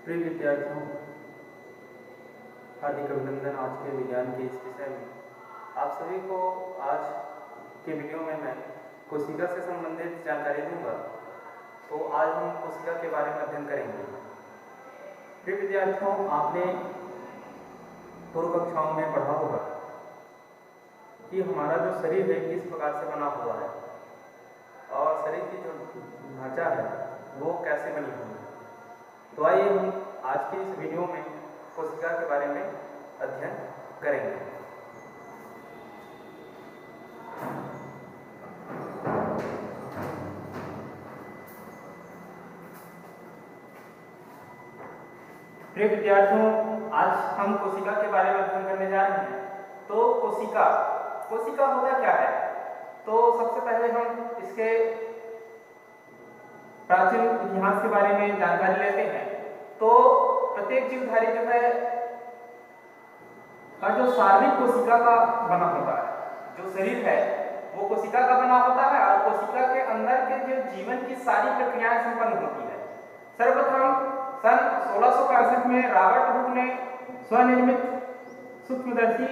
प्रिय विद्यार्थियों, हार्दिक अभिनंदन। आज के विज्ञान के इस विषय में आप सभी को आज के वीडियो में मैं कोशिका से संबंधित जानकारी दूंगा। तो आज हम कोशिका के बारे में अध्ययन करेंगे। प्रिय विद्यार्थियों, आपने पूर्व कक्षाओं में पढ़ा होगा कि हमारा जो शरीर है किस प्रकार से बना हुआ है और शरीर की जो ढांचा है वो कैसे बनी हुई है। तो आइए हम आज के इस वीडियो में कोशिका के बारे में अध्ययन करेंगे। प्रिय विद्यार्थियों, आज हम कोशिका के बारे में अध्ययन करने जा रहे हैं। तो कोशिका होता क्या है? तो सबसे पहले हम इसके प्राचीन इतिहास के बारे में जानकारी लेते हैं। तो प्रत्येक जीवधारी जो है का जो शारीरिक कोशिका का बना होता है, जो शरीर है वो कोशिका का बना होता है और कोशिका के अंदर के जो जीवन की सारी प्रक्रियाएं संपन्न होती है। सर्वप्रथम सन 1665 में रॉबर्ट हुक ने स्वनिर्मित सूक्ष्मदर्शी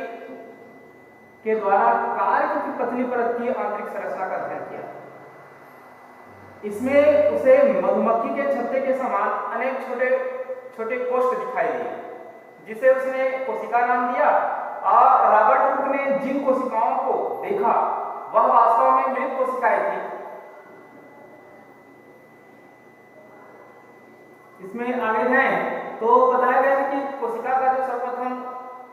के द्वारा कार्क की पतली परत की आंतरिक संरचना का अध्ययन किया। इसमें उसे मधुमक्खी के छत्ते के समान अनेक छोटे छोटे कोष्ठ दिखाई दिए, जिसे उसने कोशिका नाम दिया। और रॉबर्ट हुक ने जिन कोशिकाओं को देखा वह वास्तव में मृत कोशिकाएं थी। इसमें आगे जाएं तो बताया गया है कि कोशिका का जो सर्वप्रथम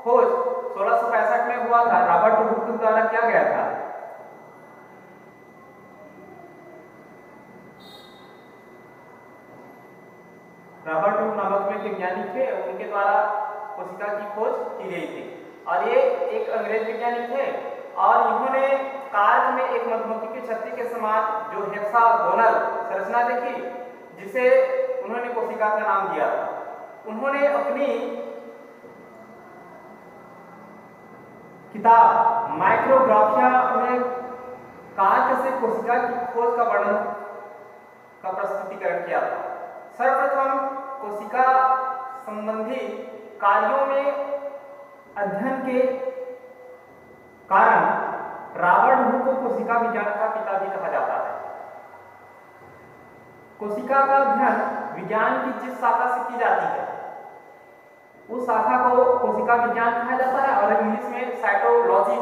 खोज 1665 में हुआ था, रॉबर्ट हुक द्वारा किया गया था। रॉबर्ट हुक नामक में वैज्ञानिक थे, उनके द्वारा कोशिका की खोज की गई थी। और ये एक अंग्रेज वैज्ञानिक थे और इन्होंने कार्क में एक मधुमक्खी के छत्ते के समान जो हेक्सागोनल संरचना देखी, जिसे उन्होंने कोशिका का नाम दिया था। उन्होंने अपनी किताब माइक्रोग्राफिया में कार्क से कोशिका की खोज का वर्णन का प्रस्तुतिकरण किया था। सर्वप्रथम कोशिका संबंधी कार्यों में अध्ययन के कारण रॉबर्ट हुक को कोशिका विज्ञान का पिता भी कहा जाता है। कोशिका का अध्ययन विज्ञान की जिस शाखा से की जाती है उस शाखा को कोशिका विज्ञान कहा जाता है और इंग्लिश में साइटोलॉजी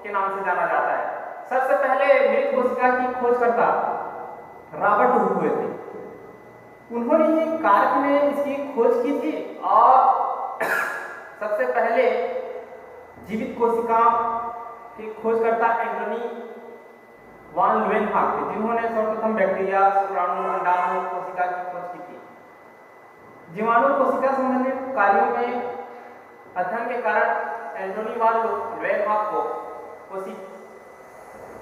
के नाम से जाना जाता है। सबसे पहले मृत कोशिका की खोजकर्ता रॉबर्ट हुक हुए थे। उन्होंने ही कार्क में इसकी खोज की थी और सबसे पहले जीवित कोशिका के खोजकर्ता एंटोनी वान ल्यूवेनहॉक थे, जिन्होंने सर्वप्रथम बैक्टीरिया, शुक्राणु, अंडाणु कोशिका की खोज की थी। जीवाणु कोशिका संबंधित कार्यों में अध्ययन के कारण एंटोनी वान ल्यूवेनहॉक को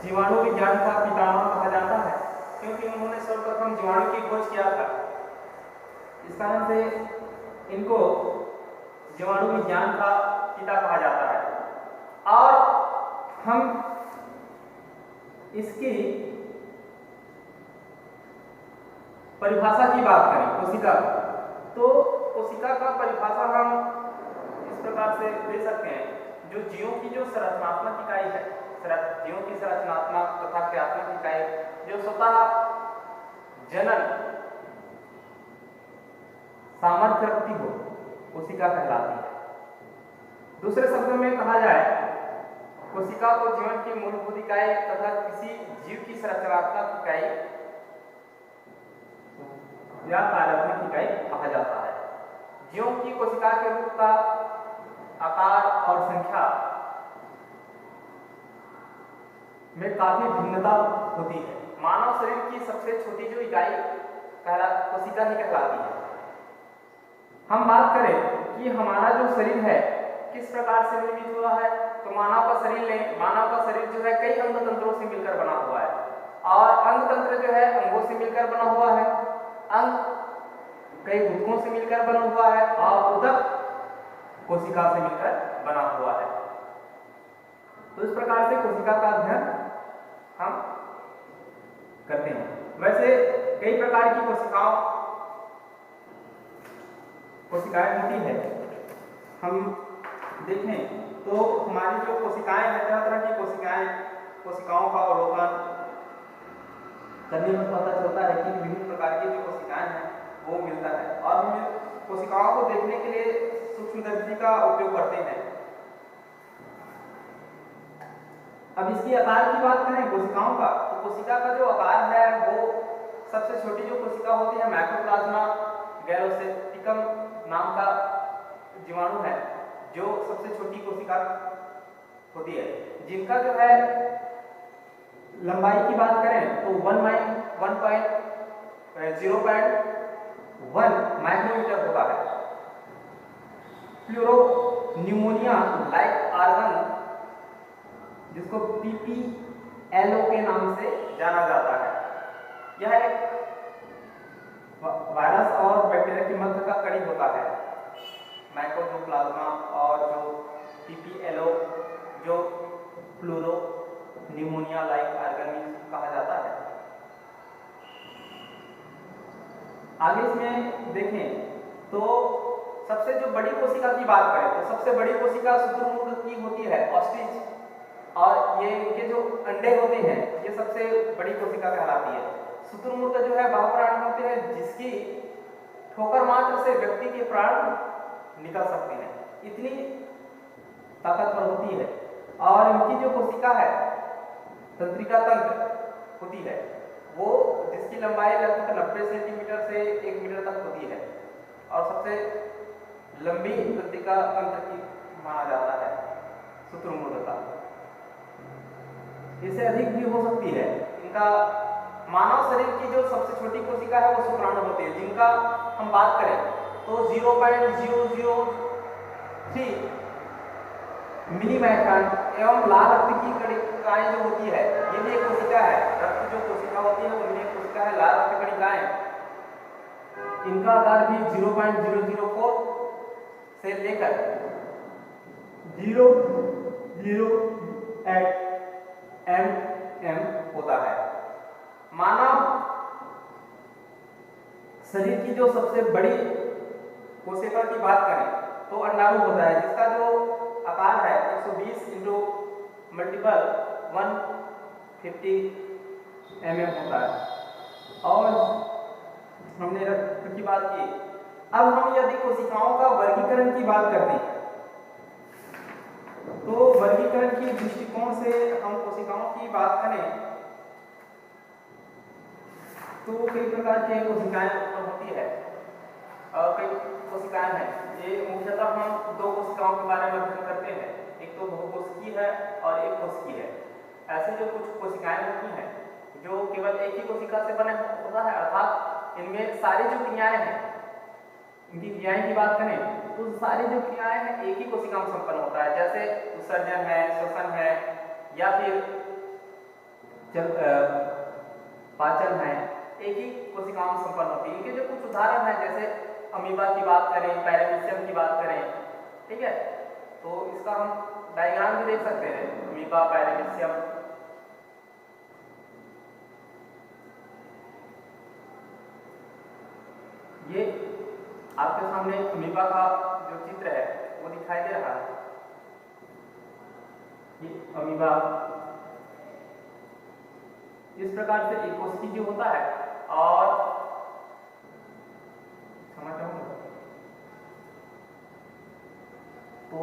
जीवाणु विज्ञान का पितामह कहा जाता है, क्योंकि उन्होंने सर्वप्रथम जीवाणु की खोज किया था। इस कारण से इनको जीवाणु विज्ञान का पिता कहा जाता है। और हम इसकी परिभाषा की बात करें कोशिका, तो कोशिका का परिभाषा हम इस प्रकार से दे सकते हैं। जो जीवों की जो संरचनात्मक इकाई है, जीवों की संरचनात्मक तथा क्रियात्मक इकाई जो स्वतः जनन सामर्थ्य रखती हो, कोशिका कहलाती है। दूसरे शब्दों में कहा जाए, कोशिका को जीवन की मूलभूत इकाई तथा किसी जीव की संरचनात्मक इकाई या कार्यात्मक इकाई कहा जाता है। जीवों की कोशिका के रूप का आकार और संख्या में काफी भिन्नता होती है। मानव शरीर की सबसे छोटी जो इकाई कोशिका ही कहलाती है। हम बात करें कि हमारा जो शरीर है किस प्रकार से निर्मित हुआ है, तो मानव का शरीर लें। मानव का शरीर जो है कई अंग तंत्रों से मिलकर बना हुआ है और अंग तंत्र जो है अंगों से मिलकर बना हुआ है, अंग कई ऊतकों से मिलकर बना हुआ है और उदक कोशिका से मिलकर बना हुआ है। तो इस प्रकार से कोशिका का अध्ययन हम करते हैं। वैसे कई प्रकार की कोशिकाओं कोशिकाएं होती है, हम देखें तो हमारी जो कोशिकाएं हैं, तरह तरह की कोशिकाओं का अवलोकन करने में पता चलता है कि विभिन्न प्रकार की जो कोशिकाएं हैं वो मिलता है। और हम कोशिकाओं को देखने के लिए सूक्ष्मदर्शी का उपयोग करते हैं। अब इसकी आकार की बात करें कोशिकाओं का, तो कोशिका का जो आकार है वो सबसे छोटी जो कोशिका होती है माइक्रोप्लाज्मा गैलोसेप्टिकम नाम का जीवाणु है, जो सबसे छोटी कोशिका होती है, जिनका जो है लंबाई की बात करें तो 1.01 माइक्रोमीटर होता है। प्लूरोन्यूमोनिया लाइक ऑर्गन, जिसको PPLO के नाम से जाना जाता है, यह एक वायरस और बैक्टीरिया के मध्य का कड़ी होता है। माइकोप्लाज्मा और जो PPLO जो प्लूरोन्यूमोनिया लाइक ऑर्गेनिज्म कहा जाता है। आगे इसमें देखें तो सबसे जो बड़ी कोशिका की बात करें तो सबसे बड़ी कोशिका शुतुरमुर्ग की होती है, ऑस्ट्रिच, और ये इनके जो अंडे होते हैं ये सबसे बड़ी कोशिका कहलाती है। शुतुरमुर्ग जो है वह प्राणी होते हैं जिसकी ठोकर मात्र से व्यक्ति के प्राण निकल सकते हैं, इतनी ताकतवर होती है। और इनकी जो कोशिका है तंत्रिका तंत्र होती है, वो जिसकी लंबाई लगभग 90 सेंटीमीटर से 1 मीटर तक होती है और सबसे लंबी तंत्रिका तंत्र की माना जाता है शुतुरमुर्ग का। इससे अधिक भी हो सकती है। इनका मानव शरीर की जो सबसे छोटी कोशिका है वो शुक्राणु होती है, जिनका हम बात करें तो 0.003 मिलीमाइक्रोन एवं लाल रक्त की कणिकाएं जो होती है, ये भी एक कोशिका है। रक्त जो कोशिका होती है वो भी एक कोशिका है। लाल रक्त कणिकाएं, इनका आकार भी 0.004 से लेकर 0.008 mm होता है। मानव शरीर की जो सबसे बड़ी कोशिका की बात करें तो अंडाणु होता है, जिसका जो आकार है 120 इंटू मल्टीपल 150 mm होता है। और हमने रक्त की बात की। अब हम यदि कोशिकाओं का वर्गीकरण की बात करते हैं तो वर्गीकरण के दृष्टिकोण से हम कोशिकाओं की बात करें तो कई प्रकार की कोशिकाएं उत्पन्न होती है और कई कोशिकाएं हैं। ये मुख्यतः हम दो कोशिकाओं के बारे में अध्ययन करते हैं, एक तो बहुकोशिकीय है और एक कोशिकीय है। ऐसे जो कुछ कोशिकाएं होती हैं जो केवल एक ही कोशिका से बने होता है, अर्थात इनमें सारी जो क्रियाएं हैं, इनकी क्रियाएं की बात करें तो सारी जो क्रियाएं हैं एक ही कोशिका में संपन्न होता है, जैसे उत्सर्जन है, श्वसन है, या फिर पाचन है, एक ही कोशिकाओं में संपन्न होती है। इनके जो कुछ उदाहरण हैं, जैसे अमीबा की बात करें, पैरामीशियम की बात करें, ठीक है, तो इसका हम डायग्राम भी देख सकते हैं। अमीबा, पैरामीशियम, ये आपके सामने अमीबा का जो चित्र है वो दिखाई दे रहा है। ये अमीबा इस प्रकार से एक कोशिकीय जो होता है। और समझ चाहूंगा तो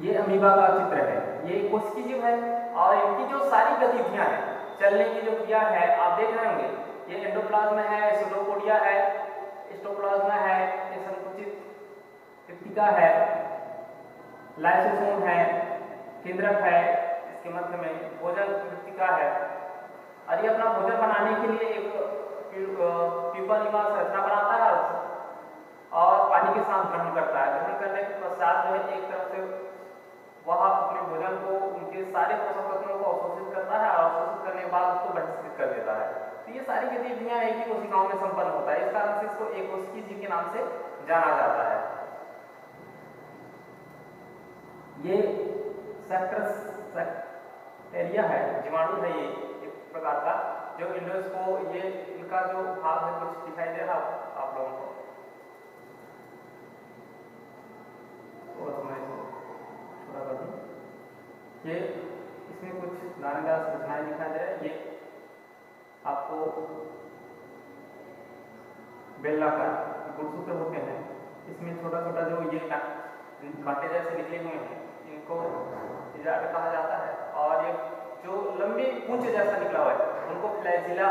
ये अमीबा का चित्र है, ये कोशिकीय जीव है और इनकी जो सारी गतिविधियां हैं, चलने की जो क्रिया है आप देख रहे होंगे, ये एंडोप्लाज्म है, सूडोपोडिया है, स्टोप्लाज्म है, ये संकुचित तृतीयका है, लाइसोसोम है, केंद्रक है, इसके मध्य में भोजन तृतीयका है। और ये अपना भोजन बनाने के लिए एक प्यूपा संरचना बनाता है और पानी के साथ ग्रहण करता है। ग्रहण करने के पश्चात जो है एक तरफ से वह अपने भोजन को, उनके सारे पोषक तत्वों को अवशोषित करता है और अवशोषित करने के बाद उसको बहिष्कृत कर देता है। तो ये सारी गतिविधियां एक ही कोशिकाओं में संपन्न होता है, इस कारण से इसको एक कोशिकीय जीव के नाम से जाना जाता है। ये सेक्ट्रेस है, जीवाणु है, ये एक प्रकार का जो इंडोस्को, ये इनका जो भाग है कुछ दिखाई दे रहा आप आप लोगों को। और मैं इसको थोड़ा कर दूं, ये इसमें कुछ दानेदार संरचनाएं दिखाई दे, ये आपको बेलनाकार गुणसूत्र होते हैं, इसमें छोटा छोटा जो ये कांटे जैसे निकले हुए हैं इनको इजाड कहा जाता है, और ये जो लंबी पूंछ जैसा निकला हुआ है उनको फ्लैजिला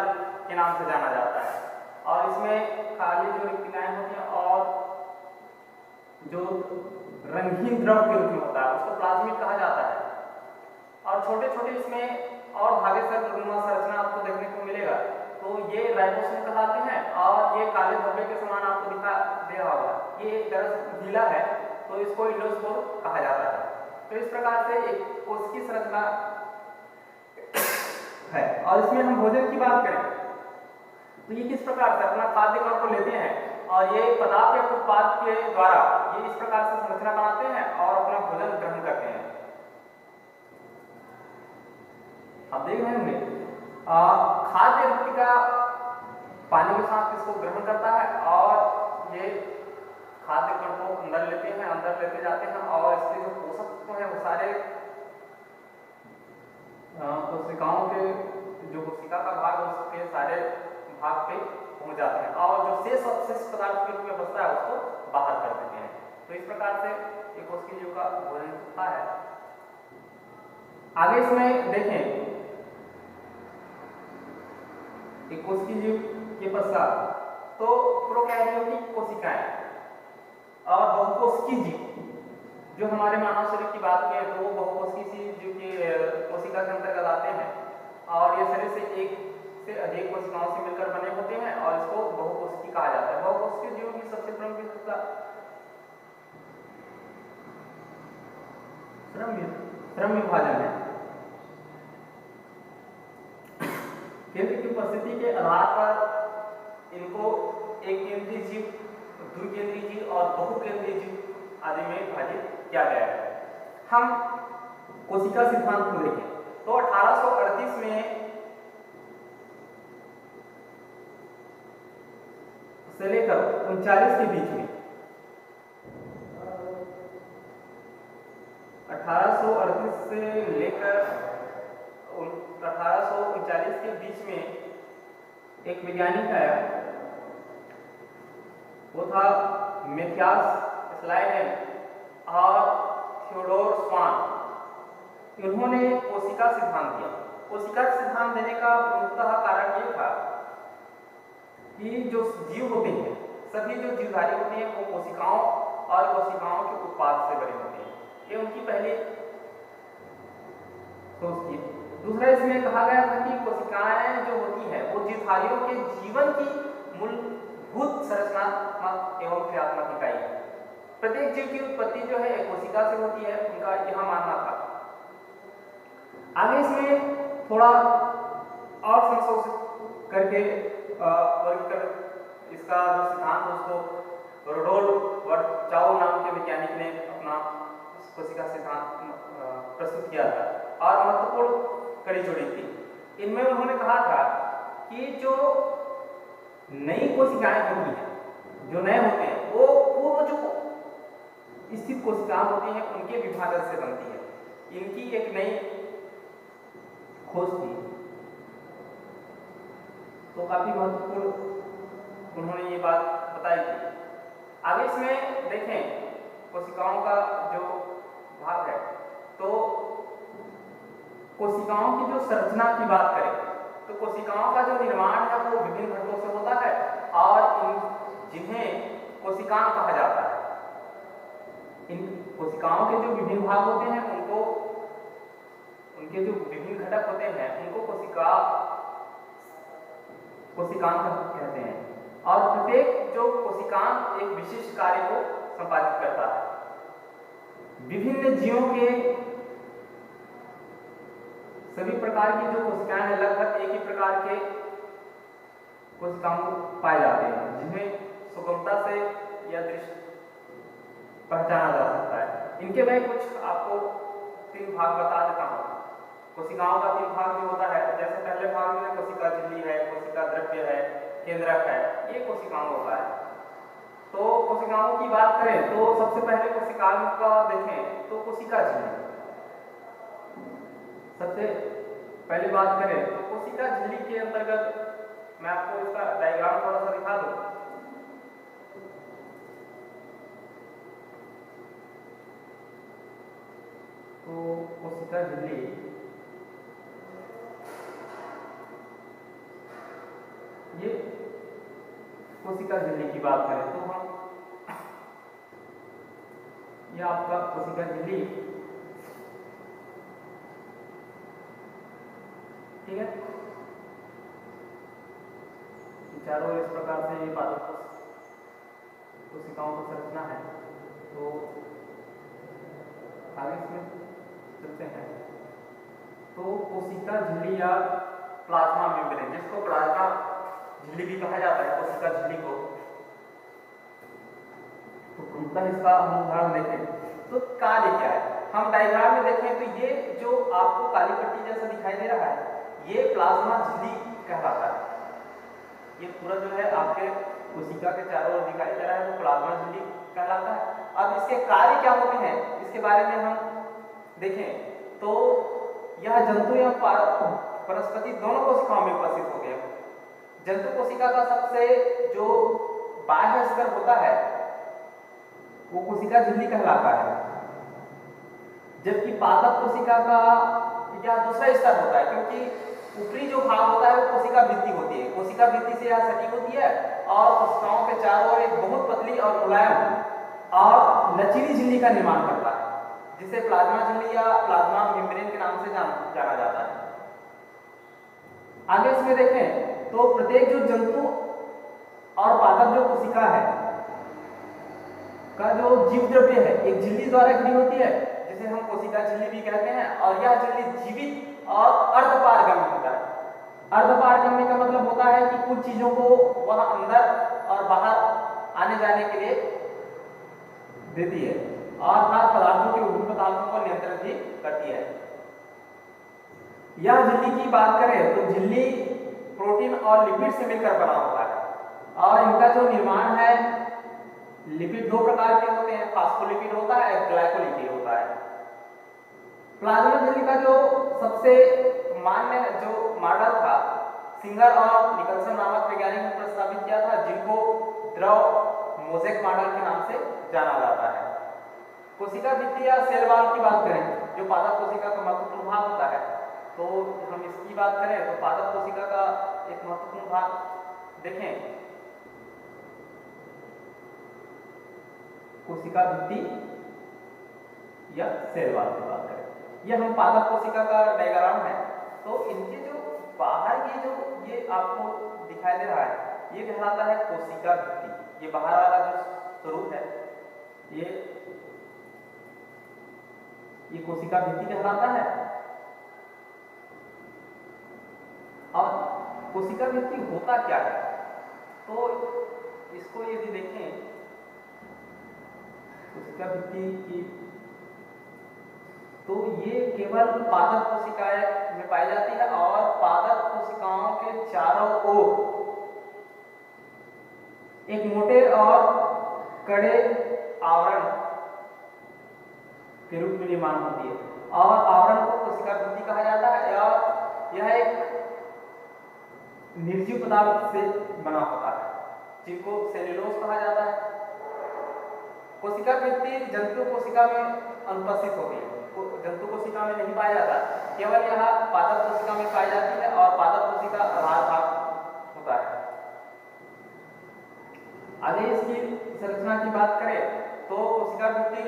के नाम से जाना जाता है। और इसमें खाली जो रिक्तिकाएं होती हैं और जो रंगीन द्रव के रूप में होता है उसको प्लाज्मिड कहा जाता है। और छोटे छोटे इसमें और भागे संरचना आपको देखने को मिलेगा, तो ये राइबोसोम कहलाते हैं, और ये काले धब्बे के समान आपको दिखा दे रहा होगा, ये दरअसल गीला है तो इसको इंडोस्पोर कहा जाता है। तो इस प्रकार से एक कोशिकीय संरचना है। और इसमें हम भोजन की बात करें तो ये किस प्रकार से अपना खाद्य कण को लेते हैं और ये पदार्थ या उत्पाद के द्वारा ये इस प्रकार से संरचना बनाते हैं और अपना भोजन ग्रहण करते हैं। आप देख रहे होंगे खाद्य रिक्तिका पानी के साथ इसको ग्रहण करता है और ये खाद्य कण को अंदर लेते हैं, अंदर लेते जाते हैं, और इसके जो पोषक तत्व हैं वो सारे कोशिकाओं के जो कोशिका का भाग है उसके सारे भाग पे पहुंच जाते हैं, और जो शेष अवशिष्ट पदार्थ के रूप में बचता है उसको बाहर कर देते हैं। तो इस प्रकार से एक कोशिकीय जीव का भोजन होता है। आगे इसमें देखें एक कोशिकीय जीव के पश्चात तो प्रोकैरियोटिक कोशिकाएं और बहुकोशिकीय जीव, जो हमारे मानव शरीर की बात करें तो वो बहुकोशिकीय जीव के कोशिका के अंतर्गत आते हैं, और ये शरीर से एक से अधिक कोशिकाओं से मिलकर बने होते हैं और इसको बहुकोशिकीय कहा जाता है। बहुकोशिकीय जीवों की सबसे प्रमुख विशेषता श्रम विभाजन है। केंद्र की उपस्थिति के आधार पर इनको एक केंद्रीय जीव, द्विकेंद्रीय जीव और बहुकेंद्रीय जीव आदि में विभाजित किया गया है। हम कोशिका सिद्धांत को देखें तो 1838 में से लेकर 39 के बीच में 1838 से लेकर 1839 के बीच में एक वैज्ञानिक आया, वो था मैथियास स्लाइडेन और थियोडोर स्वान। इन्होंने कोशिका सिद्धांत दिया। कोशिका सिद्धांत देने का प्रमुखतः कारण ये था कि जो जीव होते हैं, सभी जो जीवधारी होते हैं वो कोशिकाओं और कोशिकाओं के उत्पाद से बने होते हैं, ये उनकी पहली सोच थी। दूसरा इसमें कहा गया था कि कोशिकाएं जो होती हैं वो जीवधारियों के जीवन की मूलभूत संरचनात्मक एवं क्रियात्मक इकाई है। प्रत्येक जीव की उत्पत्ति जो है एक कोशिका से होती है, उनका यह मानना था। आगे इसमें थोड़ा और संशोधित करके वर्गीकरण, इसका जो सिद्धांत है उसको रोडोल्फ वर्चाओ नाम के वैज्ञानिक ने अपना कोशिका सिद्धांत प्रस्तुत किया था और महत्वपूर्ण कड़ी जोड़ी थी। इनमें उन्होंने कहा था कि जो नई कोशिकाएं होती हैं, जो नए होते हैं, वो पूर्व जो स्थित कोशिकाएं होती हैं उनके विभाजन से बनती है। इनकी एक नई खोज थी, तो काफी महत्वपूर्ण उन्होंने ये बात बताई थी। आगे इसमें देखें कोशिकाओं का जो भाग है, तो कोशिकाओं की जो संरचना की बात करें तो कोशिकाओं का जो निर्माण है वो विभिन्न घटकों से होता है और जिन्हें कोशिकाएं कहा जाता है। इन कोशिकाओं के जो विभिन्न भाग होते हैं उनको, उनके जो विभिन्न घटक होते हैं उनको कोशिकांग कहते हैं, और प्रत्येक जो कोशिकांग एक विशिष्ट कार्य को संपादित करता है। विभिन्न जीवों के सभी प्रकार की जो कोशिकाएं हैं लगभग एक ही प्रकार के कोशिकाओं पाए जाते हैं, जिन्हें सुगमता से या दृष्टि पहचाना जा सकता है। इनके मैं कुछ आपको 3 भाग बता देता हूँ। कोशिकाओं का 3 भाग जो होता है, जैसे पहले भाग में कोशिका झिल्ली है, कोशिका द्रव्य है, केंद्रक है, ये कोशिकाओं का है। तो कोशिकाओं की बात करें तो सबसे पहले कोशिकाओं का देखें तो कोशिका झिल्ली। सबसे पहले बात करें तो कोशिका झिल्ली के अंतर्गत मैं आपको इसका डायग्राम थोड़ा सा दिखा दूं। तो कोशिका झिल्ली ये कोशिका झिल्ली की बात करें तो हम यह आपका कोशिका झिल्ली, ठीक है। चारों इस प्रकार से ये पादप कोशिकाओं का संरचना है। तो आगे इसमें चलते हैं। तो कोशिका झिल्ली या प्लाज्मा मेम्ब्रेन, जिसको प्लाज्मा झिल्ली भी कहा जाता है, कोशिका झिल्ली को, तो प्रमुखतः इसका हम उदाहरण देखें तो कार्य क्या है। हम डायग्राम में देखें तो ये जो आपको काली पट्टी जैसा दिखाई दे रहा है ये प्लाज्मा झिल्ली कहलाता है। ये पूरा जो है आपके कोशिका के चारों ओर दिखाई दे रहा है वो प्लाज्मा झिल्ली कहलाता है। अब इसके कार्य क्या होते हैं इसके बारे में हम देखें तो यह जंतु या वनस्पति दोनों कोशिकाओं में उपस्थित हो गए। जंतु कोशिका का सबसे जो बाह्य स्तर होता है वो कोशिका झिल्ली कहलाता है, जबकि पादप कोशिका का या दूसरा स्तर होता है, क्योंकि ऊपरी जो भाग होता है वो कोशिका भित्ति होती है। कोशिका भित्ति से यह सटी होती है और कोशिकाओं के चारों ओर एक बहुत पतली और मुलायम और लचीली झिल्ली का निर्माण करता है, जिसे प्लाज्मा झिल्ली या प्लाज्मा मेम्ब्रेन के नाम से जाना जाता है। आगे इसमें देखें तो प्रत्येक जो जंतु और पादप जो कोशिका है का जो जीव द्रव्य है एक झिल्ली द्वारा घिरी होती है, जिसे हम कोशिका झिल्ली भी कहते हैं। और यह झिल्ली जीवित और अर्धपारगम्य होता है। अर्धपारगम्य का मतलब होता है कि कुछ चीजों को वह अंदर और बाहर आने जाने के लिए देती है और हर पदार्थों के विभिन्न पदार्थों को नियंत्रित भी करती है। यह झिल्ली की बात करें तो झिल्ली प्रोटीन और लिपिड से मिलकर बना होता है और इनका जो निर्माण है लिपिड दो प्रकार के होते हैं, फास्फोलिपिड होता है, ग्लाइकोलिपिड होता है। प्लाज्मा झिल्ली का जो सबसे मान्य जो मॉडल था सिंगर और निकलसन नामक वैज्ञानिक ने प्रस्तावित किया था, जिनको द्रव मोज़ेक मॉडल के नाम से जाना जाता है। कोशिका भित्ति या सेल वॉल की बात करें जो पादप कोशिका का महत्वपूर्ण भाग होता है, तो हम इसकी बात करें तो पादप कोशिका का एक महत्वपूर्ण भाग देखें कोशिका भित्ति या सेल वॉल की बात करें, यह हम पादप कोशिका का डायग्राम है। तो इनके जो बाहर की जो ये आपको दिखाई दे रहा है ये कहलाता है कोशिका भित्ति। ये बाहर वाला जो स्वरूप है ये कोशिका भित्ति कहलाता है। और कोशिका भित्ति होता क्या है तो इसको यदि देखें कोशिका भित्ति की तो ये केवल पादप कोशिकाएं में पाई जाती है और पादप कोशिकाओं के चारों ओर एक मोटे और कड़े आवरण के रूप में निर्माण होती है और आवरण को कोशिका भित्ति कहा जाता है और यह एक निर्जीव पदार्थ से बना होता है जिनको सेल्यूलोज कहा जाता है। कोशिका भित्ति जंतु कोशिका में अनुपस्थित होती है, जंतु कोशिका में नहीं पाया जाता, केवल यह पादप कोशिका में पाई जाती है और पादप कोशिका आधार भाग होता है। आगे इसकी संरचना की बात करें तो कोशिका भित्ति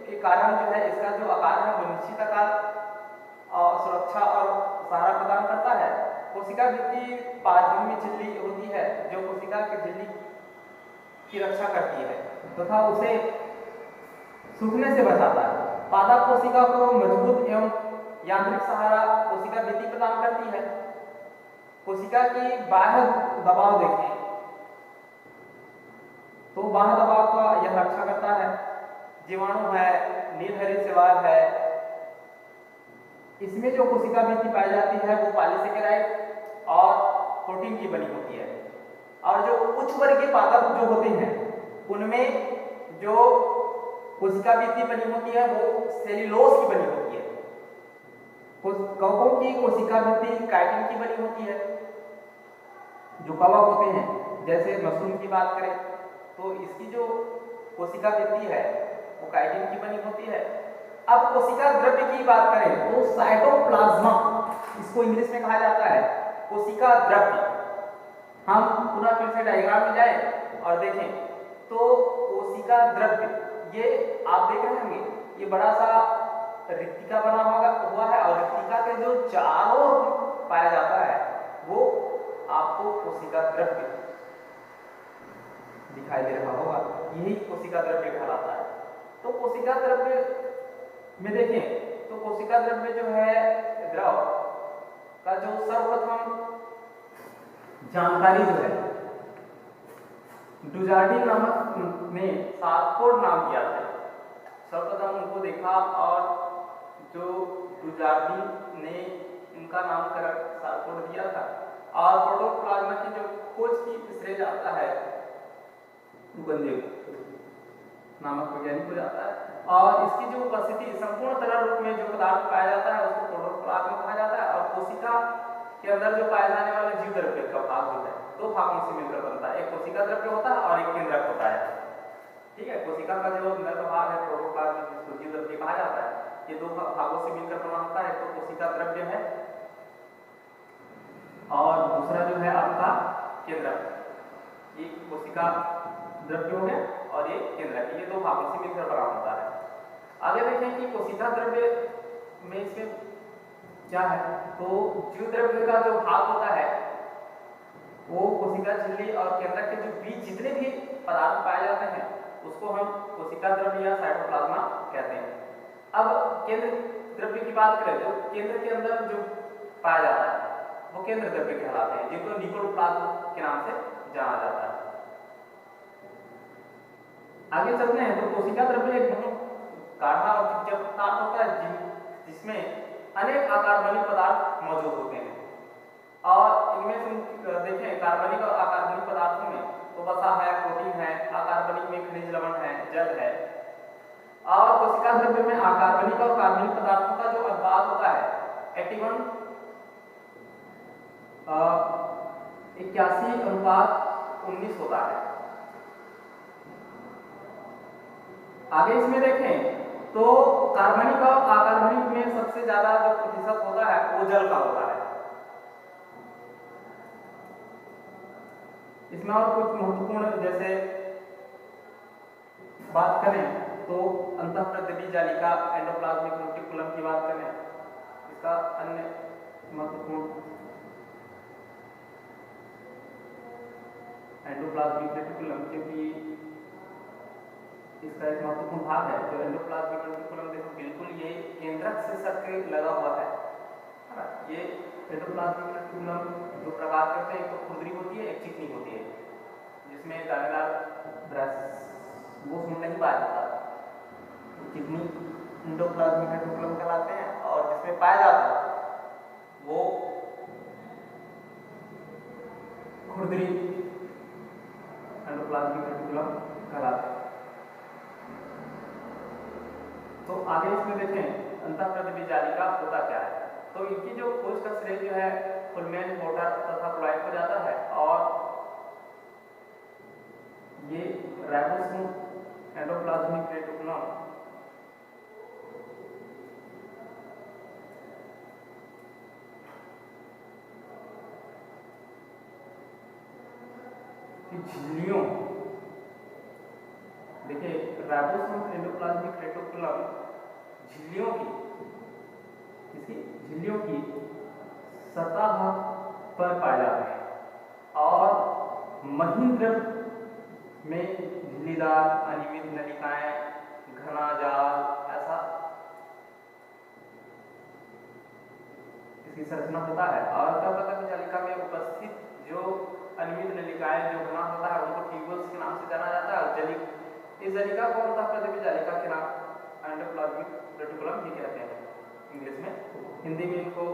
के कारण जो है इसका जो आकार है वो निश्चित आकार और सुरक्षा और सहारा प्रदान करता है। कोशिका भित्ति पारगम्य झिल्ली होती है जो कोशिका की झिल्ली की रक्षा करती है तथा उसे सूखने से बचाता है। पादप कोशिका को मजबूत एवं यांत्रिक सहारा कोशिका भित्ति प्रदान करती है। कोशिका की बाह्य दबाव देखें तो बाह्य दबाव का यह रक्षा करता है। जीवाणु है, नीलहरी शैवाल है, इसमें जो कोशिका भित्ति पाई जाती है वो पॉलीसेकेराइड और प्रोटीन की बनी होती है। और जो उच्च वर्गीय पादप जो होते हैं उनमें जो कोशिका भित्ति बनी होती है वो सेल्यूलोज की बनी होती है। कवकों की कोशिका भित्ति काइटिन की बनी होती है। जो कवक होते हैं जैसे मशरूम की बात करें तो इसकी जो कोशिका भित्ति है वो काइटिन की बनी होती है। अब कोशिका द्रव्य की बात करें तो साइटोप्लाज्मा, इसको इंग्लिश में कहा जाता है कोशिका द्रव्य। हम पुनः फिर से डायग्राम में जाएं और देखें तो कोशिका द्रव्य ये आप देख रहे होंगे, ये बड़ा सा रिक्तिका बना हुआ है और रिक्तिका के जो चारों ओर पाया जाता है वो आपको कोशिका द्रव्य दिखाई दे रहा होगा, यही कोशिका द्रव्य कहलाता है। तो कोशिका द्रव्य में देखें तो कोशिका द्रव्य जो है द्रव का जो सर्वप्रथम जानकारी जो है डुजार्डिन नामक ने सारकोड नाम दिया था। सर्वप्रथम उनको देखा और जो डुजार्डिन ने इनका नामकरण सारकोड दिया था और प्रोटोप्लाज्मा की जो खोज की श्रेय जाता है रुकनदेव नामक वैज्ञानिक को जाता है और इसकी जो उपस्थिति संपूर्ण तरल रूप में जो पदार्थ पाया जाता है उसको प्रोटोप्लाज्मा कहा जाता है। और कोशिका के अंदर जो पाए जाने वाले जीव द्रव्य का भाग जो है दो भागों से मिलकर बनता है, एक कोशिका द्रव्य होता है और एक केंद्रक होता है। ठीक है, कोशिका का जो अंदर का भाग है प्रोटोप्लाज्मा जिसको जीव द्रव्य कहा जाता है, ये दो भागों से मिलकर बना होता है, एक तो कोशिका द्रव्य है और दूसरा जो है आपका केंद्रक। ये कोशिका द्रव्य हो गया और ये केंद्रक, ये दो भागों से मिलकर बना होता है। आगे देखें कि कोशिका द्रव्य में इसमें क्या है, तो जीव द्रव्य का जो भाग होता है वो कोशिका झिल्ली और केंद्रक के जो बीच जितने भी पदार्थ पाए जाते हैं उसको हम कोशिका द्रव्य या साइटोप्लाज्मा कहते हैं। अब केंद्र द्रव्य की बात करें तो केंद्र के अंदर जो पाया जाता है वो केंद्र द्रव्य कहलाते हैं, जिनको निकोप्लाज्म के नाम से जाना जाता है। आगे चलते हैं तो कोशिका द्रव्य एक बहुत गाढ़ा और चिपचिपा पदार्थ होता है जिसमें अनेक अकार्बनिक पदार्थ मौजूद होते हैं और इनमें से देखें कार्बनिक और अकार्बनिक पदार्थों में तो वसा है, प्रोटीन है, अकार्बनिक में खनिज लवण है, जल है। और कोशिका द्रव्य में अकार्बनिक और कार्बनिक पदार्थों का जो अनुपात होता है 81:19 होता है। आगे इसमें देखें तो कार्बनिक और अकार्बनिक में सबसे ज्यादा जो प्रतिशत होता है वो जल का होता है। इसमें और कुछ महत्वपूर्ण जैसे बात करें तो अंतःप्रद्रवी जालिका एंडोप्लाज्मिक रेटिकुलम की बात करें, इसका अन्य महत्वपूर्ण एंडोप्लाज्मिक रेटिकुलम क्योंकि इसका एक महत्वपूर्ण भाग है जो एंडोप्लाज्मिक रेटिकुलम देखो बिल्कुल ये केंद्रक से सटके लगा हुआ है ना। ये एंडोप्लाज्मिक रेटिकुलम दो प्रकार के होते हैं, एक तो खुरदरी होती है, एक चिकनी होती है, जिसमें दानेदार ब्रश वो सुन नहीं पाया जाता, चिकनी एंडोप्लाज्मिक रेटिकुलम कहलाते हैं और जिसमें पाया जाता है वो खुरदरी एंडोप्लाज्मिक रेटिकुलम कहलाते हैं। तो आगे इसमें देखें अंतःप्रद्रवी जालिका होता क्या है, तो इनकी जो खोज का श्रेय जो है फुलमैन, पोर्टर तथा क्लाइव को जाता है और ये राइबोसोम एंडोप्लाज्मिक रेटिकुलम की झिल्लियों, देखिए राइबोसोम एंडोप्लाज्मिक रेटिकुलम झिल्लियों की इसकी झिल्लियों की सतह पर पाए जाते हैं और महीन द्रव्य में झिल्लीदार अनियमित नलिकाएं, घना जाल ऐसा इसकी संरचना होता है। और अंतःप्रद्रवी जालिका में उपस्थित जो अनियमित नलिकाएं जो घना होता है उनको ट्यूब्यूल्स के नाम से जाना जाता है। इस जालिका को अंतःप्रद्रवी जालिका के नाम एंडोप्लाज्मिक रेटिकुलम भी कहते हैं इंग्लिश में, हिंदी में इनको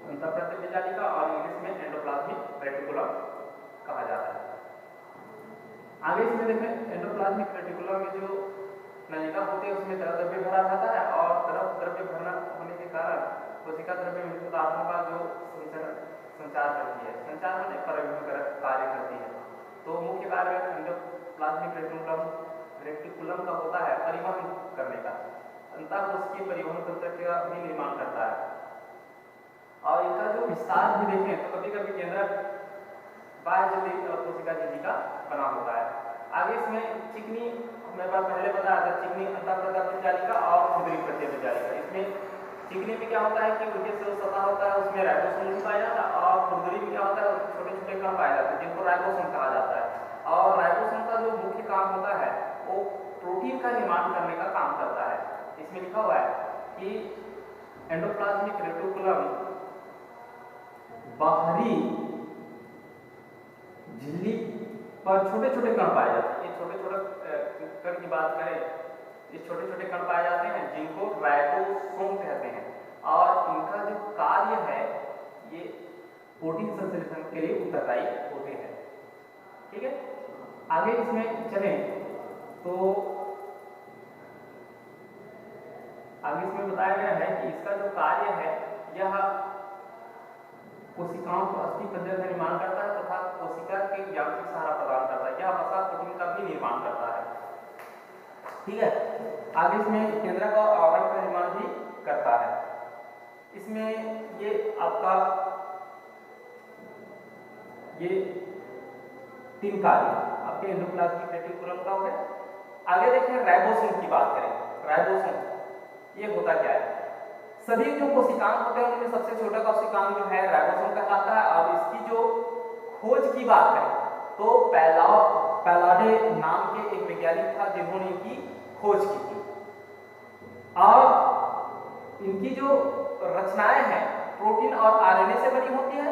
अंतःप्रद्रवी जालिका और इंग्लिश में एंडोप्लाज्मिक रेटिकुलम कहा जाता है। आगे इसमें देखें एंडोप्लाज्मिक रेटिकुलम में जो नलिका होती है उसमें तरल द्रव्य भरा रहता है और तरल द्रव्य भरना होने के कारण कोशिका द्रव्य मिश्रित पदार्थों का जो संचार करती है, संचार में परिवहन कार्य करती है। तो मुख्य कार्य एंडोप्लाज्मिक रेटिकुलम का होता है परिवहन करने का, अंतःकोशिकीय परिवहन तंत्र का भी निर्माण करता है। और इनका जो विस्तार भी देखें तो कभी कभी केंद्रक बाह्य झिल्ली कोशिका झिल्ली का बना होता है। आगे इसमें चिकनी, मैं पहले बताया था, चिकनी अंतःप्रदर्शित जालिका और खुदरी प्रत्येक जालिका। इसमें चिकनी में क्या होता है कि उनके जो सतह होता है उसमें राइबोसोम नहीं पाया जाता, और खुदरी में क्या होता है छोटे छोटे कण पाए जाते हैं जिनको राइबोसोम कहा जाता है। और राइबोसोम का जो मुख्य काम होता है वो प्रोटीन का निर्माण करने का काम करता है। इसमें लिखा हुआ है कि एंडोप्लाज्मिक रेटिकुलम बाहरी झिल्ली पर छोटे छोटे कण पाए जाते हैं। ये छोटे छोटे कण की बात करें, ये छोटे छोटे कण पाए जाते हैं जिनको राइबोसोम कहते हैं, और इनका जो कार्य है ये प्रोटीन संश्लेषण के लिए उत्तरदायी होते हैं। ठीक है, आगे इसमें चलें तो आगे इसमें बताया गया है कि इसका जो कार्य है यह कोशिकाओं को अस्थि पंजर का निर्माण करता है तथा कोशिका के यांत्रिक सहारा प्रदान करता है। यह वसा प्रोटीन का भी निर्माण करता है। ठीक है, आगे इसमें केंद्रक और आवरण का निर्माण भी करता है। इसमें ये आपका ये तीन कार्य आपके एंडोप्लाज्मिक रेटिकुलम का हो गया। आगे देखें राइबोसोम की बात करें। राइबोसोम ये होता क्या है? सभी जो कोशिकांग होते हैं उनमें सबसे छोटा कोशिकांग जो है राइबोसोम कहलाता है। और इसकी जो खोज की बात करें तो पैलाडे नाम के एक वैज्ञानिक था जिन्होंने इनकी खोज की थी। और इनकी जो रचनाएं हैं प्रोटीन और आरएनए से बनी होती है,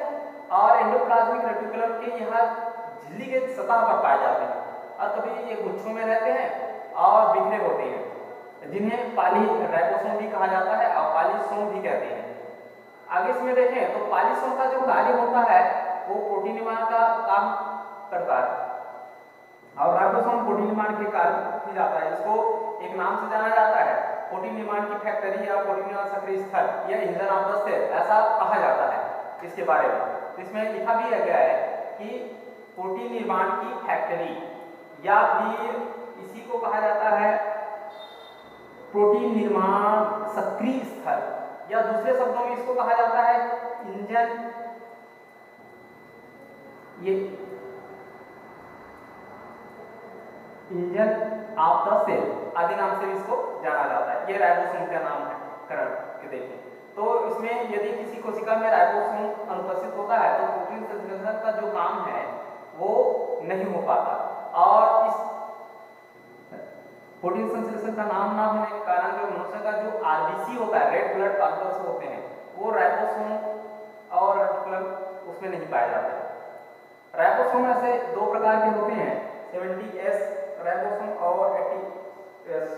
और एंडोप्लाज्मिक रेटिकुलम के यहाँ झिल्ली के सतह पर पाए जाते हैं, और कभी ये गुच्छों में रहते हैं और बिखरे होते हैं जिन्हें पॉलीराइबोसोम भी कहा जाता है और पॉलीसोम भी कहते हैं। आगे इसमें देखें तो पॉलीसोम का जो कार्य होता है वो प्रोटीन निर्माण का काम करता है, और राइबोसोम प्रोटीन निर्माण के कार्य किया जाता है। इसको एक नाम से जाना जाता है प्रोटीन निर्माण की फैक्ट्री या प्रोटीन निर्माण सक्रिय स्थल या इंजन ऑफ द सेल, ऐसा कहा जाता है इसके बारे में। तो इसमें लिखा भी गया है कि प्रोटीन निर्माण की फैक्ट्री, या फिर इसी को कहा जाता है प्रोटीन निर्माण सक्रिय स्थल, या दूसरे शब्दों में इसको कहा जाता है इंजन, ये इंजन ऑफ द सेल आदि नाम से इसको जाना जाता है। ये राइबोसोम का नाम है करण के देखें तो इसमें यदि किसी कोशिका में राइबोसोम अनुपस्थित होता है तो प्रोटीन संश्लेषण का जो काम है वो नहीं हो पाता, और इस प्रोटीन संश्लेषण का नाम ना होने के कारण जो मनुष्य का जो आरबीसी होता है, रेड ब्लड कॉर्पस होते हैं, वो राइबोसोम और रेटिकुलम उसमें नहीं पाए जाते। राइबोसोम ऐसे दो प्रकार के होते हैं, 70S राइबोसोम और 80S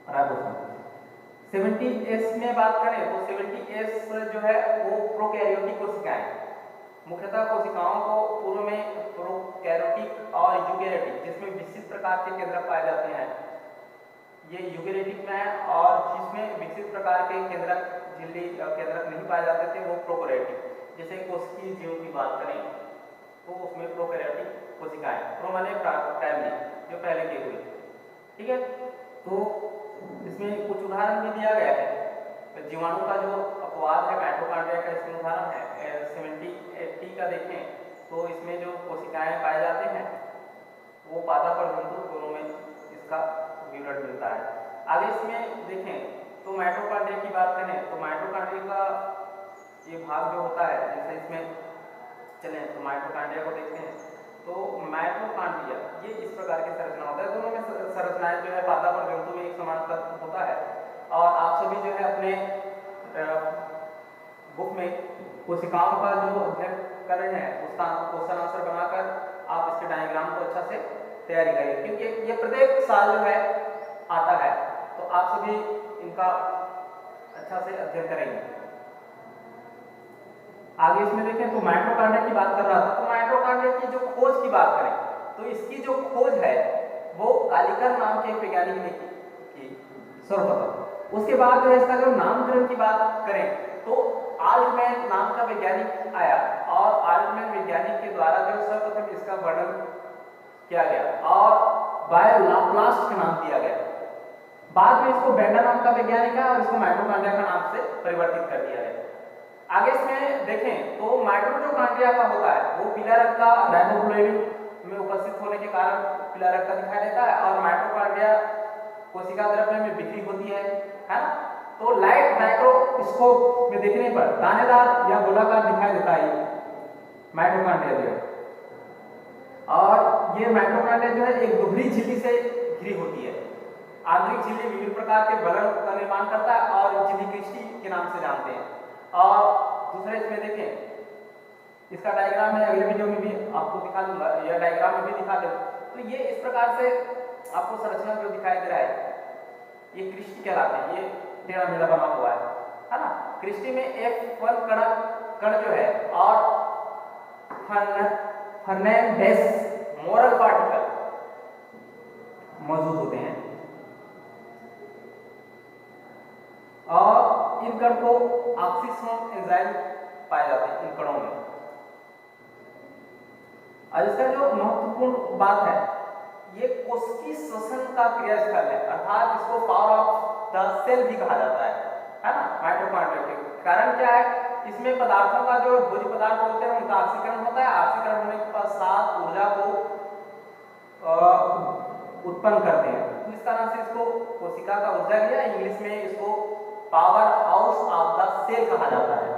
राइबोसोम। 70S में बात करें तो 70S जो है वो प्रोकैरियोटिक कोशिकाएं, मुख्यतः कोशिकाओं को पूर्व में प्रोकैरियोटिक और यूकैरियोटिक जिसमें विकसित प्रकार के केंद्रक पाए जाते हैं, ये यूकैरियोटिक में है, और जिसमें विकसित प्रकार के केंद्रक झिल्ली केंद्रक नहीं पाए जाते थे वो प्रोकैरियोटिक। जैसे कोशिकीय जीवों की बात करें तो उसमें प्रोकैरियोटिक कोशिकाएं, प्रो माने प्राइमरी जो पहले के हुए। ठीक है, तो इसमें कुछ उदाहरण भी दिया गया है। जीवाणु का जो अपवाद है माइटोकॉन्ड्रिया का इसमें उदाहरण है 70-80 का देखें तो इसमें जो कोशिकाएं पाए जाते हैं वो पादप और जंतु दोनों में इसका विवरण मिलता है। आगे इसमें देखें तो माइटोकॉन्ड्रिया की बात करें तो माइटोकॉन्ड्रिया का ये भाग जो होता है, जैसे इसमें चलें तो माइटोकॉन्ड्रिया को देखते हैं तो माइटोकॉन्ड्रिया ये इस प्रकार की संरचना होता है। दोनों में संरचनाएं जो है पादप और जंतु में एक समान तत्व होता है, और आप सभी जो है अपने बुक में कोशिकाओं का जो अध्ययन कर रहे हैं उसका क्वेश्चन आंसर बनाकर आप इसके डायग्राम को अच्छा से तैयारी करिए, क्योंकि ये प्रत्येक साल जो है आता है, तो आप सभी इनका अच्छा से अध्ययन करेंगे। आगे इसमें देखें तो माइटोकॉन्ड्रिया की बात कर रहा था, तो माइटोकॉन्ड्रिया की जो खोज की बात करें तो इसकी जो खोज है वो कालिकर नाम के एक वैज्ञानिक ने की सर्वप्रथम। उसके बाद जो है इसका जो नामकरण की बात करें तो आल्टमैन नाम का वैज्ञानिक आया और आल्टमैन वैज्ञानिक के द्वारा जो सर्वप्रथम इसका वर्णन किया गया और बाय लाप्लास्ट का नाम दिया गया। बाद में इसको बेंडा नाम का वैज्ञानिक है और इसको माइटोकॉन्ड्रिया का नाम से परिवर्तित कर दिया गया। आगे इसमें देखें तो माइटोकॉन्ड्रिया का होता है वो पीला रंग का राइबोफ्लाविन में उपस्थित होने के कारण पीला रंग का दिखाई देता है और माइटोकॉन्ड्रिया कोशिका द्रव्य में बिखरी होती है ना। तो लाइट माइक्रोस्कोप में देखने पर दानेदार या गोलाकार दिखाई देता है माइटोकॉन्ड्रिया जो है। और ये माइटोकॉन्ड्रिया जो है एक दुबली झिल्ली से घिरी होती है। आंतरिक झिल्ली विभिन्न प्रकार के बलक का निर्माण करता है और झिल्ली क्रिस्टी के नाम से जानते हैं। और दूसरे इसमें देखें इसका डायग्राम है, अगले वीडियो में भी आपको दिखा दूंगा, यह डायग्राम में भी दिखा दूं। तो ये इस प्रकार से आपको संरचना जो दिखाई दे रहा है ये क्रिस्टी कहलाते हैं। ये टेढ़ा मेढ़ा बना हुआ है ना। क्रिस्टी में F1 कण जो है और फर्नांडेस मोरल पार्टिकल मौजूद होते हैं और इन कण को ऑक्सीसोम एंजाइम पाए जाते हैं इन कणों में। और इसका जो महत्वपूर्ण बात है ये कोशिकीय श्वसन का क्रियास्थल है, अर्थात इसको पावर ऑफ द सेल भी कहा जाता है ना। माइटोकॉन्ड्रिया के कारण क्या है इसमें पदार्थों का जो भोज्य पदार्थ होते हैं उनका ऑक्सीकरण होता है। ऑक्सीकरण होने के पश्चात ऊर्जा को उत्पन्न करते हैं। तो इस तरह से इसको कोशिका का ऊर्जा क्रिया, इंग्लिश में इसको powerhouse of the cell कहा जाता है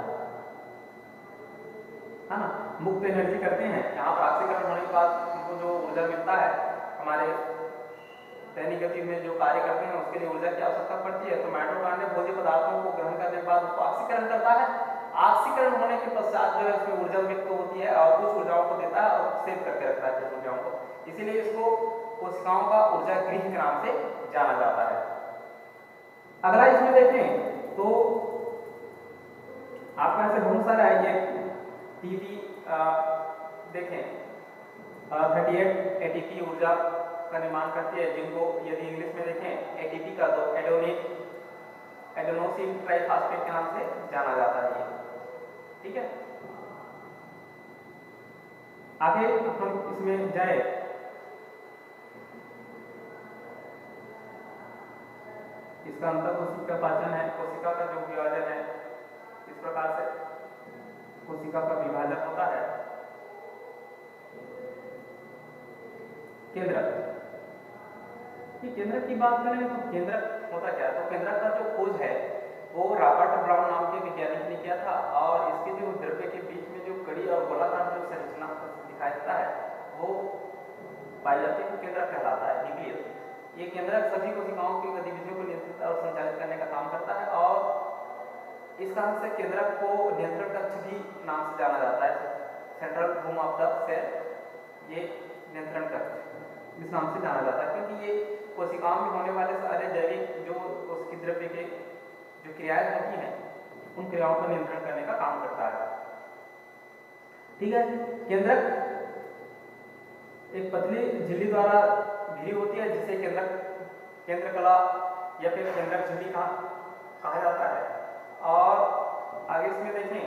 ना। मुक्त एनर्जी करते हैं यहाँ पर ऑक्सीकरण होने के बाद उनको जो ऊर्जा मिलता है हमारे दैनिक गति में जो कार्य करते हैं उसके लिए ऊर्जा की आवश्यकता पड़ती है। तो माइटोकॉन्ड्रिया भोज्य पदार्थों को ग्रहण करने के बाद उसको ऑक्सीकरण करता है। ऑक्सीकरण होने के पश्चात जो है उसमें ऊर्जा मुक्त होती है और कुछ ऊर्जाओं को देता है और सेव करके रखता है कुछ ऊर्जाओं को, इसीलिए इसको कोशिकाओं का ऊर्जा गृह के नाम से जाना जाता है। अगला इसमें देखें तो आपके यहाँ से बहुत सारे आएंगे टीवी देखें 38 एटीपी ऊर्जा का निर्माण करती है, जिनको यदि इंग्लिश में देखें एटीपी का तो एडेनोसिन ट्राइफॉस्फेट के नाम से जाना जाता है ये, ठीक है। आगे हम इसमें जाए इसका अंतर कोशिका पाचन है, कोशिका का जो विभाजन है इस प्रकार से कोशिका का विभाजन होता है। केंद्रक कि केंद्रक की बात करें तो केंद्रक होता क्या है, तो केंद्रक का जो खोज है वो रॉबर्ट ब्राउन नाम के वैज्ञानिक ने किया था और इसके जो द्रव्य के बीच में जो कड़ी और गोलाकार जो संरचना दिखाई देता है वो पाई जाती है, केंद्रक कहलाता है, न्यूक्लियस। ये केंद्रक सभी कोशिकाओं की गतिविधियों को नियंत्रित और संचालित करने का काम करता है और इस कारण से केंद्रक को नियंत्रण कक्ष भी नाम से जाना जाता है, central room of the cell. ये नियंत्रण कक्ष इस नाम से जाना जाता है क्योंकि ये कोशिकाओं में होने वाले सारे जैविक जो उसकी द्रव्य के जो क्रियाएं होती हैं उन क्रियाओं का नियंत्रण करने का काम करता है, ठीक है। केंद्रक एक पतली झिल्ली द्वारा घिरी होती है जिसे केंद्रकला या फिर केंद्रक झिल्ली कहा जाता है। और आगे इसमें देखें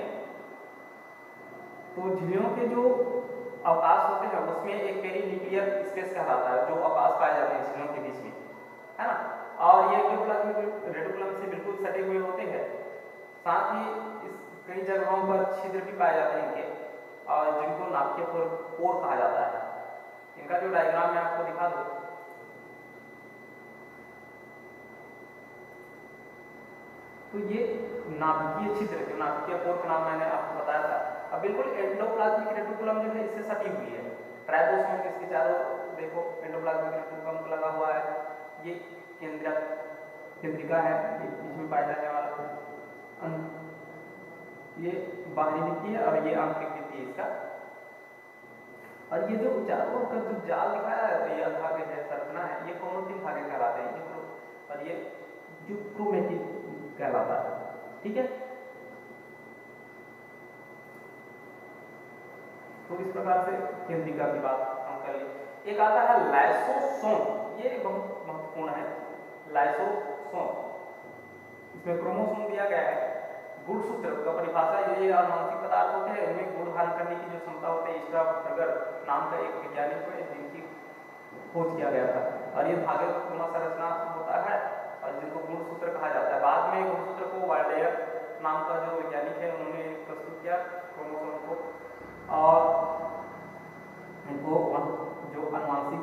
तो झिल्लियों के जो अवकाश होते हैं उसमें एक पेरीन्यूक्लियर स्पेस कहलाता है, जो अवकाश पाए जाते हैं झिल्लियों के बीच में, है ना। और ये रेटिकुलम से बिल्कुल सटे हुए होते हैं, साथ ही इस कई जगहों पर छिद्र भी पाए जाते हैं इनके और जिनको नाभिकीय पोर कहा जाता है। इनका जो डायग्राम मैं आपको दिखा दूं तो ये नाभिकीय छिद्र जो नाभिकीय पोर का नाम मैंने आपको बताया था, अब बिल्कुल एंडोप्लाज्मिक रेटिकुलम जो है इससे सटी हुई है। ट्राइबोसोम इसके चारों देखो एंडोप्लाज्मिक रेटिकुलम लगा हुआ है, ये केंद्रिका है, इसमें पाया जाने वाला ये बाहरी भित्ति है और ये आंतरिक भित्ति है इसका। और ये जो चारों का जो जाल दिखाया है तो ये अधागे है, संरचना है, ये क्रोमैटिन धागे कहलाते हैं, ये और ये यूक्रोमैटिन कहलाता है, ठीक है। तो इस प्रकार से केंद्रिका की बात हम कर ली। एक आता है लाइसोसोम, ये बहुत महत्वपूर्ण है। लाइसोसोम, इसमें क्रोमोसोम दिया गया है। गुणसूत्र का परिभाषा, ये आनुवंशिक पदार्थ होते हैं, इनमें गुण धारण करने की जो क्षमता होती है, स्ट्रासबर्गर नाम का एक वैज्ञानिक है जिनकी खोज किया गया था। और ये धागे का पुनः संरचना होता है और जिनको गुणसूत्र कहा जाता है। बाद में गुणसूत्र को वाल्डेयर नाम का जो वैज्ञानिक है उन्होंने प्रस्तुत किया क्रोमोसोम को, और इनको जो आनुवंशिक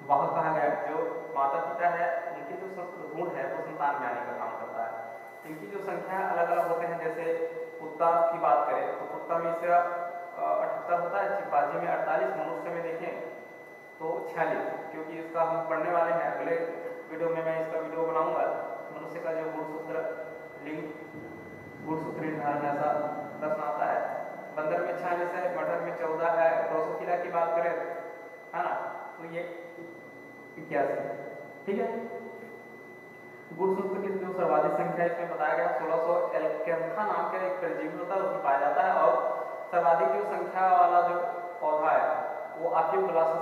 वाहक कहा गया। जो माता पिता है उनके जो गुण है वो संतान में आने का काम करता है। इनकी जो संख्या अलग अलग होते हैं, जैसे कुत्ता की बात करें तो कुत्ता में इसका 78 होता है, चिंपांजी में 48, मनुष्य में देखें तो 46, क्योंकि इसका हम पढ़ने वाले हैं अगले वीडियो में, मैं इसका वीडियो बनाऊंगा। मनुष्य का जो गुणसूत्र लिंग गुणसूत्र निर्धारण ऐसा प्रश्न आता है। बंदर में 46 है, मटर में 14 है, ड्रोसोफिला की बात करें है ना तो ये 81, ठीक है। गुणसूत्र की जो सर्वाधिक संख्या इसमें बताया गया 1600 एल्केंथा नाम का एक परजीवी होता है उसमें पाया जाता है। और सर्वाधिक जो संख्या वाला जो पौधा है वो आफियोग्लासम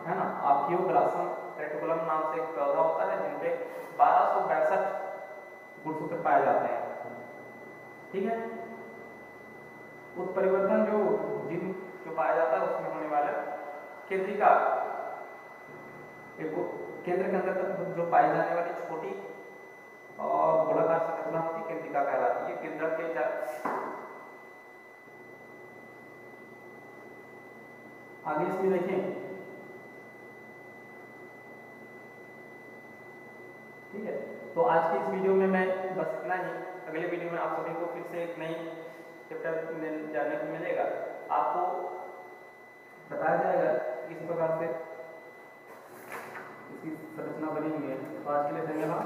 है ना, आफियोग्लासम रेटिकुलम नाम से एक पौधा होता है जिनपे 1262 गुणसूत्र पाए जाते हैं, ठीक है। उत्परिवर्तन जो जीन जो पाया जाता है उसमें होने वाला केंद्रिका, एक केंद्र के अंदर जो पाई जाने वाली छोटी और गोलाकार संरचना होती है केंद्रिका कहलाती है। केंद्र के आगे इसमें देखें, ठीक है। तो आज की इस वीडियो में मैं बस इतना ही। अगले वीडियो में आप सभी को फिर से एक नई चैप्टर जानने को मिलेगा। आपको बताया जाएगा किस प्रकार से इसकी संरचना बनी हुई है। तो आज के लिए धन्यवाद।